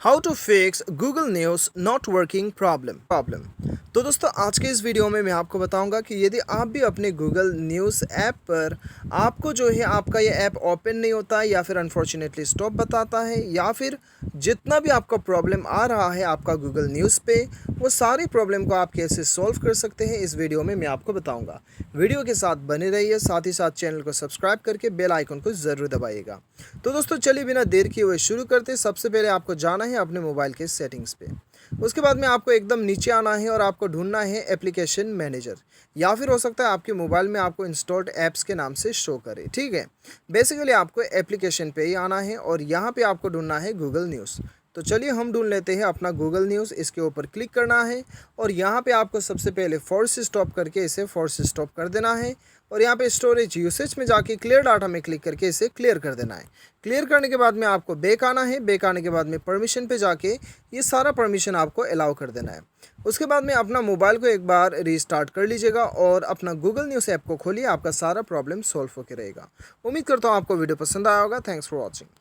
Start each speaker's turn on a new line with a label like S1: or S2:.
S1: How to fix Google news not working problem. तो दोस्तों आज के इस वीडियो में मैं आपको बताऊंगा कि यदि आप भी अपने गूगल न्यूज़ ऐप पर आपको जो है आपका ये ऐप ओपन नहीं होता है या फिर अनफॉर्चुनेटली स्टॉप बताता है या फिर जितना भी आपका प्रॉब्लम आ रहा है आपका गूगल न्यूज़ पे वो सारी प्रॉब्लम को आप कैसे सॉल्व कर सकते हैं इस वीडियो में मैं आपको बताऊँगा। वीडियो के साथ बने रहिए, साथ ही साथ चैनल को सब्सक्राइब करके बेल आइकन को ज़रूर दबाइएगा। तो दोस्तों चलिए बिना देर किए हुए शुरू करते हैं। सबसे पहले आपको जाना है अपने मोबाइल के सेटिंग्स पे। उसके बाद में आपको एकदम नीचे आना है और आपको ढूंढना है एप्लीकेशन मैनेजर, या फिर हो सकता है आपके मोबाइल में आपको इंस्टॉल्ड ऐप्स के नाम से शो करे। ठीक है, बेसिकली आपको एप्लीकेशन पे ही आना है और यहाँ पे आपको ढूंढना है गूगल न्यूज़। तो चलिए हम ढूंढ लेते हैं अपना गूगल न्यूज़। इसके ऊपर क्लिक करना है और यहाँ पे आपको सबसे पहले फोर्स स्टॉप करके इसे फोर्स स्टॉप कर देना है और यहाँ पे स्टोरेज यूसेज में जाके क्लियर डाटा में क्लिक करके इसे क्लियर कर देना है। क्लियर करने के बाद में आपको बैक आना है। बैक आने के बाद में परमिशन पे जाके ये सारा परमिशन आपको अलाउ कर देना है। उसके बाद में अपना मोबाइल को एक बार रीस्टार्ट कर लीजिएगा और अपना गूगल न्यूज़ ऐप को खोलिए। आपका सारा प्रॉब्लम सॉल्व होकर रहेगा। उम्मीद करता हूँ आपको वीडियो पसंद आया होगा। Thanks for watching.